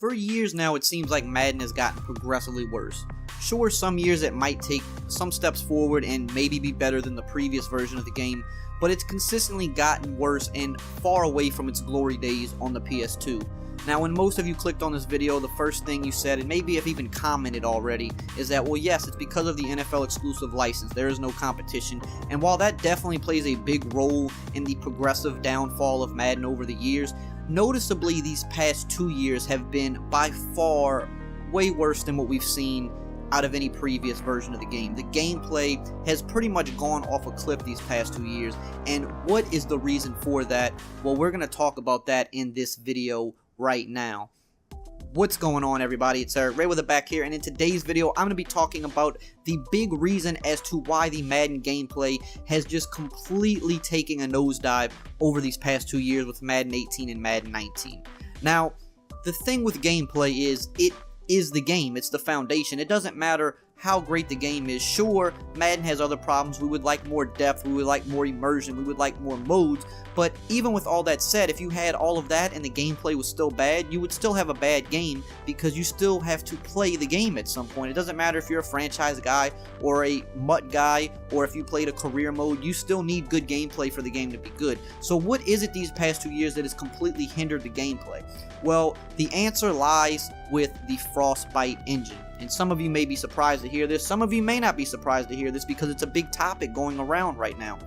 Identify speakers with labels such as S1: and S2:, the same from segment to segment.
S1: For years now, it seems like Madden has gotten progressively worse. Sure, some years it might take some steps forward and maybe be better than the previous version of the game, but it's consistently gotten worse and far away from its glory days on the PS2. Now, when most of you clicked on this video, the first thing you said, and maybe have even commented already, is that, well, yes, it's because of the NFL exclusive license. There is no competition. And while that definitely plays a big role in the progressive downfall of Madden over the years, noticeably these past 2 years have been by far way worse than what we've seen out of any previous version of the game. The gameplay has pretty much gone off a cliff these past 2 years. And what is the reason for that? Well, we're going to talk about that in this video right now. What's going on, everybody? It's EricRayweather back here, and in today's video I'm going to be talking about the big reason as to why the Madden gameplay has just completely taken a nosedive over these past 2 years with Madden 18 and Madden 19. Now, the thing with gameplay is it is the game. It's the foundation. It doesn't matter how great the game is. Sure, Madden has other problems. We would like more depth, we would like more immersion, we would like more modes, but even with all that said, if you had all of that and the gameplay was still bad, you would still have a bad game because you still have to play the game at some point. It doesn't matter if you're a franchise guy or a MUT guy or if you played a career mode, you still need good gameplay for the game to be good. So what is it these past 2 years that has completely hindered the gameplay? Well, the answer lies with the Frostbite engine. And some of you may be surprised to hear this, some of you may not be surprised to hear this because it's a big topic going around right now.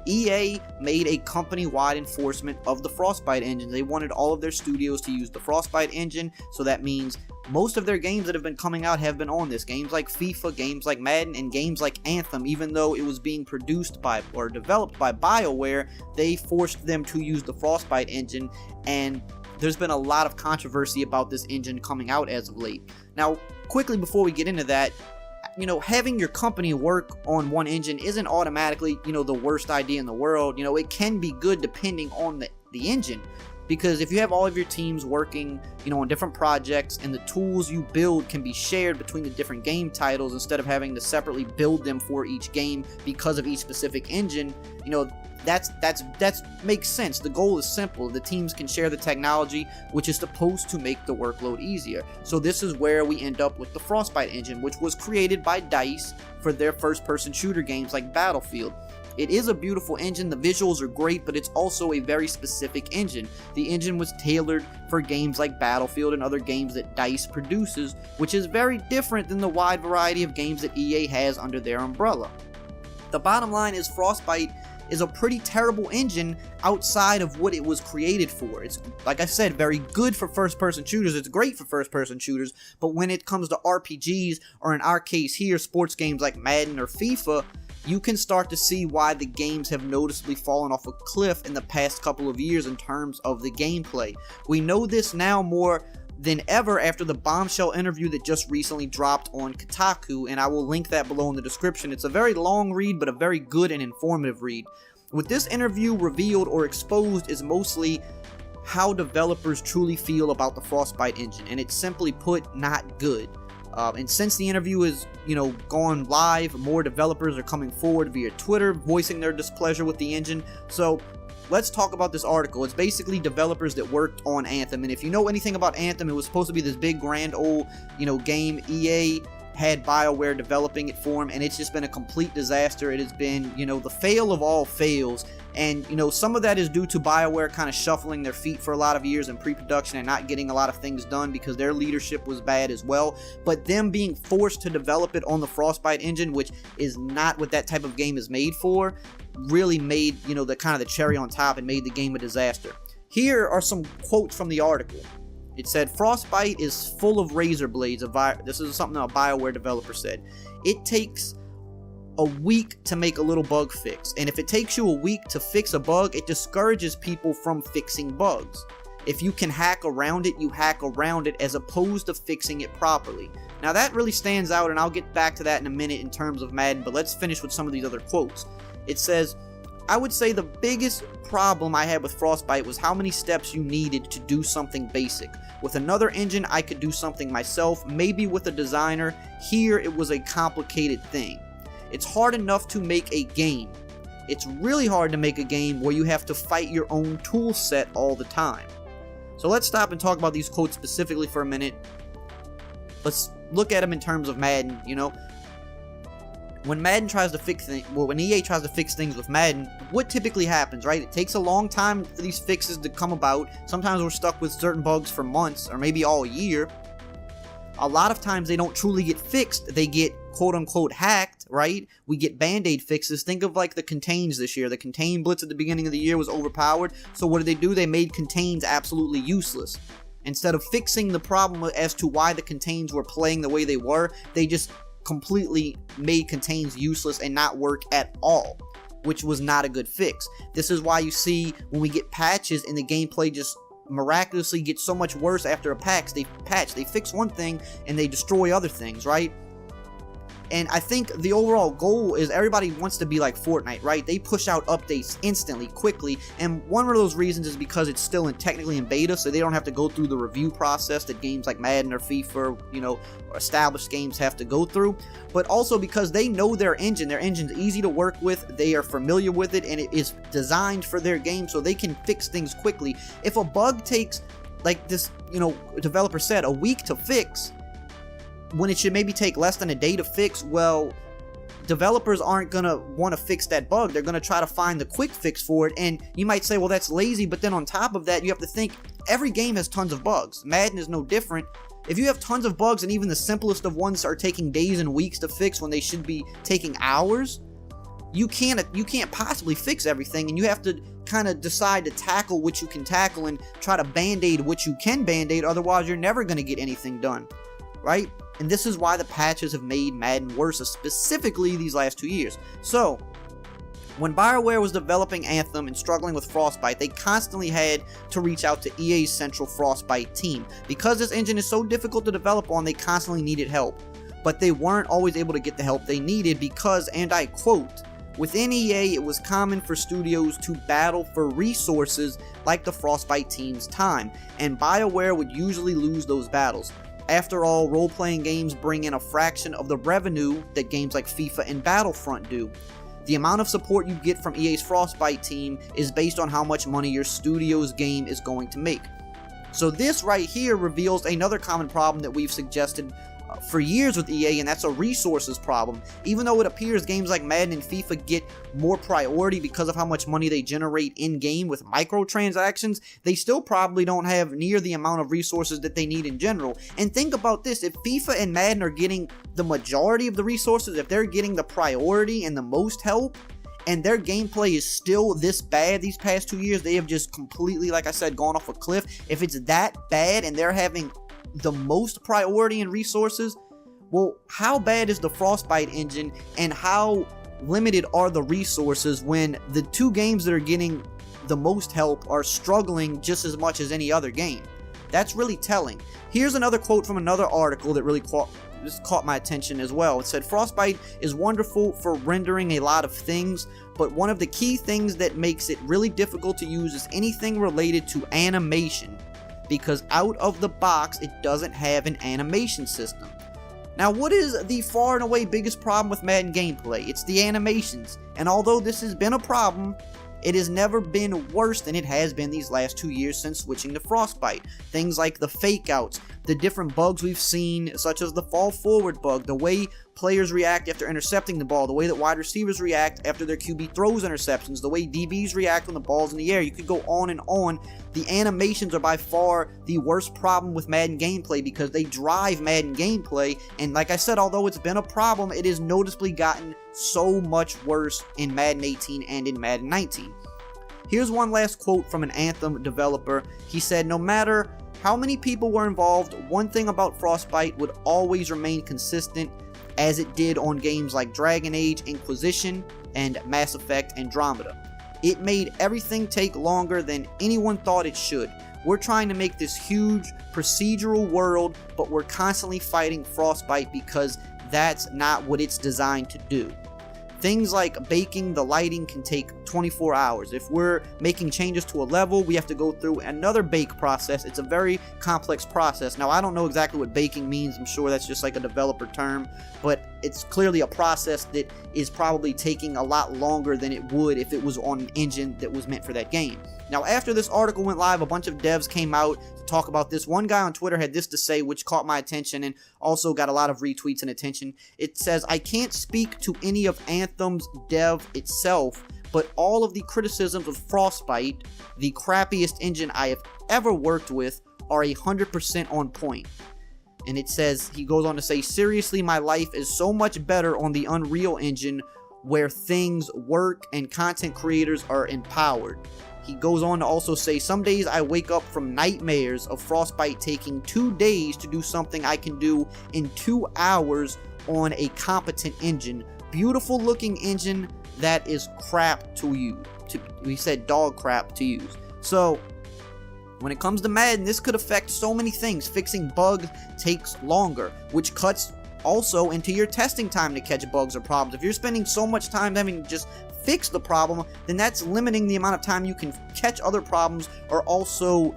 S1: EA made a company-wide enforcement of the Frostbite engine. They wanted all of their studios to use the Frostbite engine, so that means most of their games that have been coming out have been on this. Games like FIFA, games like Madden, and games like Anthem, even though it was being produced by or developed by BioWare, they forced them to use the Frostbite engine, and there's been a lot of controversy about this engine coming out as of late. Now, quickly before we get into that, having your company work on one engine isn't automatically, the worst idea in the world. It can be good depending on the engine. Because if you have all of your teams working, on different projects and the tools you build can be shared between the different game titles instead of having to separately build them for each game because of each specific engine, that makes sense. The goal is simple. The teams can share the technology, which is supposed to make the workload easier. So this is where we end up with the Frostbite engine, which was created by DICE for their first-person shooter games like Battlefield. It is a beautiful engine, the visuals are great, but it's also a very specific engine. The engine was tailored for games like Battlefield and other games that DICE produces, which is very different than the wide variety of games that EA has under their umbrella. The bottom line is Frostbite is a pretty terrible engine outside of what it was created for. It's, like I said, very good for first-person shooters. It's great for first-person shooters, but when it comes to RPGs, or in our case here, sports games like Madden or FIFA, you can start to see why the games have noticeably fallen off a cliff in the past couple of years in terms of the gameplay. We know this now more than ever after the bombshell interview that just recently dropped on Kotaku, and I will link that below in the description. It's a very long read, but a very good and informative read. What this interview revealed or exposed is mostly how developers truly feel about the Frostbite engine, and it's simply put, not good. And since the interview is, gone live, more developers are coming forward via Twitter, voicing their displeasure with the engine. So let's talk about this article. It's basically developers that worked on Anthem, and if you know anything about Anthem, it was supposed to be this big grand old, game. EA had BioWare developing it for them, and it's just been a complete disaster. It has been, the fail of all fails. And, some of that is due to BioWare kind of shuffling their feet for a lot of years in pre-production and not getting a lot of things done because their leadership was bad as well. But them being forced to develop it on the Frostbite engine, which is not what that type of game is made for, really made, the kind of the cherry on top and made the game a disaster. Here are some quotes from the article. It said, Frostbite is full of razor blades. This is something a BioWare developer said. It takes a week to make a little bug fix, and if it takes you a week to fix a bug, it discourages people from fixing bugs. If you can hack around it, you hack around it as opposed to fixing it properly. Now that really stands out, and I'll get back to that in a minute in terms of Madden, but let's finish with some of these other quotes. It says, I would say the biggest problem I had with Frostbite was how many steps you needed to do something basic. With another engine, I could do something myself, maybe with a designer. Here, it was a complicated thing. It's hard enough to make a game. It's really hard to make a game where you have to fight your own tool set all the time. So let's stop and talk about these quotes specifically for a minute. Let's look at them in terms of Madden, you know. When Madden tries to fix things, well, when EA tries to fix things with Madden, what typically happens, right? It takes a long time for these fixes to come about. Sometimes we're stuck with certain bugs for months or maybe all year. A lot of times they don't truly get fixed. They get quote-unquote hacked, right? We get band-aid fixes. Think of like the contains this year. The contain blitz at the beginning of the year was overpowered. So what did? They made contains absolutely useless. Instead of fixing the problem as to why the contains were playing the way they were, they just completely made contains useless and not work at all, which was not a good fix. This is why you see when we get patches and the gameplay just miraculously gets so much worse after a patch. They fix one thing and they destroy other things, right? And I think the overall goal is everybody wants to be like Fortnite, right? They push out updates instantly, quickly, and one of those reasons is because it's still technically in beta, so they don't have to go through the review process that games like Madden or FIFA, you know, or established games have to go through, but also because they know their engine. Their engine's easy to work with, they are familiar with it, and it is designed for their game, so they can fix things quickly. If a bug takes, like this, you know, developer said, a week to fix, when it should maybe take less than a day to fix, well, developers aren't going to want to fix that bug. They're going to try to find the quick fix for it, and you might say, well, that's lazy, but then on top of that, you have to think, every game has tons of bugs. Madden is no different. If you have tons of bugs, and even the simplest of ones are taking days and weeks to fix when they should be taking hours, you can't possibly fix everything, and you have to kind of decide to tackle what you can tackle and try to band-aid what you can band-aid, otherwise you're never going to get anything done, right? And this is why the patches have made Madden worse, specifically these last 2 years. So, when BioWare was developing Anthem and struggling with Frostbite, they constantly had to reach out to EA's central Frostbite team. Because this engine is so difficult to develop on, they constantly needed help. But they weren't always able to get the help they needed because, and I quote, "Within EA, it was common for studios to battle for resources like the Frostbite team's time, and BioWare would usually lose those battles. After all, role-playing games bring in a fraction of the revenue that games like FIFA and Battlefront do. The amount of support you get from EA's Frostbite team is based on how much money your studio's game is going to make." So this right here reveals another common problem that we've suggested for years with EA, and that's a resources problem. Even though it appears games like Madden and FIFA get more priority because of how much money they generate in-game with microtransactions, they still probably don't have near the amount of resources that they need in general. And think about this, if FIFA and Madden are getting the majority of the resources, if they're getting the priority and the most help, and their gameplay is still this bad these past 2 years, they have just completely, like I said, gone off a cliff. If it's that bad and they're having the most priority and resources, well, how bad is the Frostbite engine and how limited are the resources when the two games that are getting the most help are struggling just as much as any other game? That's really telling. Here's another quote from another article that really caught my attention as well. It said, "Frostbite is wonderful for rendering a lot of things, but one of the key things that makes it really difficult to use is anything related to animation, because out of the box it doesn't have an animation system." Now, what is the far and away biggest problem with Madden gameplay? It's the animations, and although this has been a problem, it has never been worse than it has been these last 2 years since switching to Frostbite. Things like the fake outs, the different bugs we've seen, such as the fall forward bug, the way players react after intercepting the ball, the way that wide receivers react after their QB throws interceptions, the way DBs react when the ball's in the air. You could go on and on. The animations are by far the worst problem with Madden gameplay because they drive Madden gameplay, and like I said, although it's been a problem, it has noticeably gotten so much worse in Madden 18 and in Madden 19. Here's one last quote from an Anthem developer. He said, "No matter how many people were involved, one thing about Frostbite would always remain consistent, as it did on games like Dragon Age Inquisition and Mass Effect Andromeda. It made everything take longer than anyone thought it should. We're trying to make this huge procedural world, but we're constantly fighting Frostbite because that's not what it's designed to do. Things like baking the lighting can take 24 hours. If we're making changes to a level, we have to go through another bake process. It's a very complex process. Now, I don't know exactly what baking means. I'm sure that's just like a developer term, but it's clearly a process that is probably taking a lot longer than it would if it was on an engine that was meant for that game. Now, after this article went live, a bunch of devs came out to talk about this. One guy on Twitter had this to say, which caught my attention and also got a lot of retweets and attention. It says, "I can't speak to any of Anthem's dev itself, but all of the criticisms of Frostbite, the crappiest engine I have ever worked with, are 100% on point." And it says, he goes on to say, "Seriously, my life is so much better on the Unreal Engine where things work and content creators are empowered." He goes on to also say, "Some days I wake up from nightmares of Frostbite taking 2 days to do something I can do in 2 hours on a competent engine. Beautiful looking engine that is crap to use." He said dog crap to use. So, when it comes to Madden, this could affect so many things. Fixing bugs takes longer, which cuts also into your testing time to catch bugs or problems. If you're spending so much time having to just fix the problem, then that's limiting the amount of time you can catch other problems or also,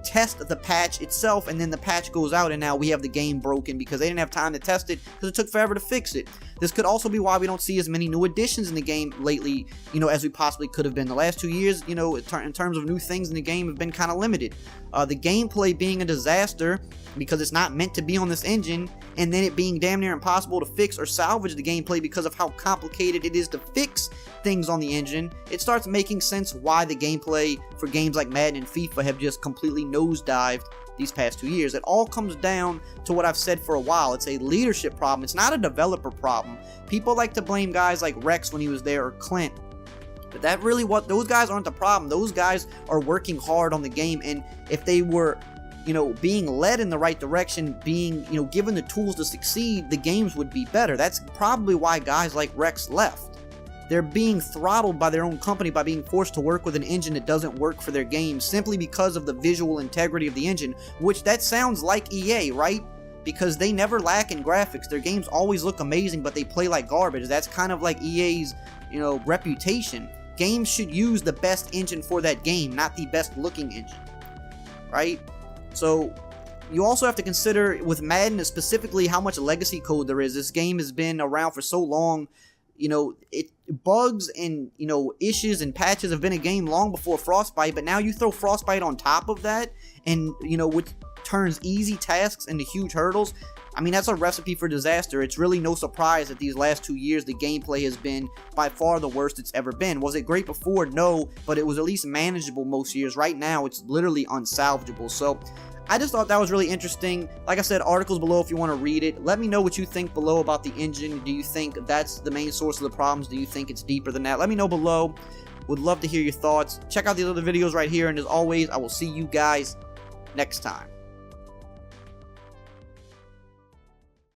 S1: test the patch itself, and then the patch goes out and now we have the game broken because they didn't have time to test it because it took forever to fix it. This could also be why we don't see as many new additions in the game lately, as we possibly could have been. The last 2 years, in terms of new things in the game have been kind of limited. The gameplay being a disaster because it's not meant to be on this engine, and then it being damn near impossible to fix or salvage the gameplay because of how complicated it is to fix things on the engine. It starts making sense why the gameplay for games like Madden and FIFA have just completely nosedived these past 2 years. It all comes down to what I've said for a while. It's a leadership problem. It's not a developer problem. People like to blame guys like Rex when he was there or Clint, but those guys aren't the problem. Those guys are working hard on the game, and if they were being led in the right direction, being, given the tools to succeed, the games would be better. That's probably why guys like Rex left. They're being throttled by their own company by being forced to work with an engine that doesn't work for their game simply because of the visual integrity of the engine, which that sounds like EA, right? Because they never lack in graphics. Their games always look amazing, but they play like garbage. That's kind of like EA's, reputation. Games should use the best engine for that game, not the best looking engine, right? So, you also have to consider with Madden specifically how much legacy code there is. This game has been around for so long. Bugs and, issues and patches have been a game long before Frostbite, but now you throw Frostbite on top of that and, which turns easy tasks into huge hurdles. I mean, that's a recipe for disaster. It's really no surprise that these last 2 years the gameplay has been by far the worst it's ever been. Was it great before? No, but it was at least manageable most years. Right now, it's literally unsalvageable. So, I just thought that was really interesting. Like I said, articles below if you want to read it. Let me know what you think below about the engine. Do you think that's the main source of the problems? Do you think it's deeper than that? Let me know below. Would love to hear your thoughts. Check out these other videos right here, and as always, I will see you guys next time.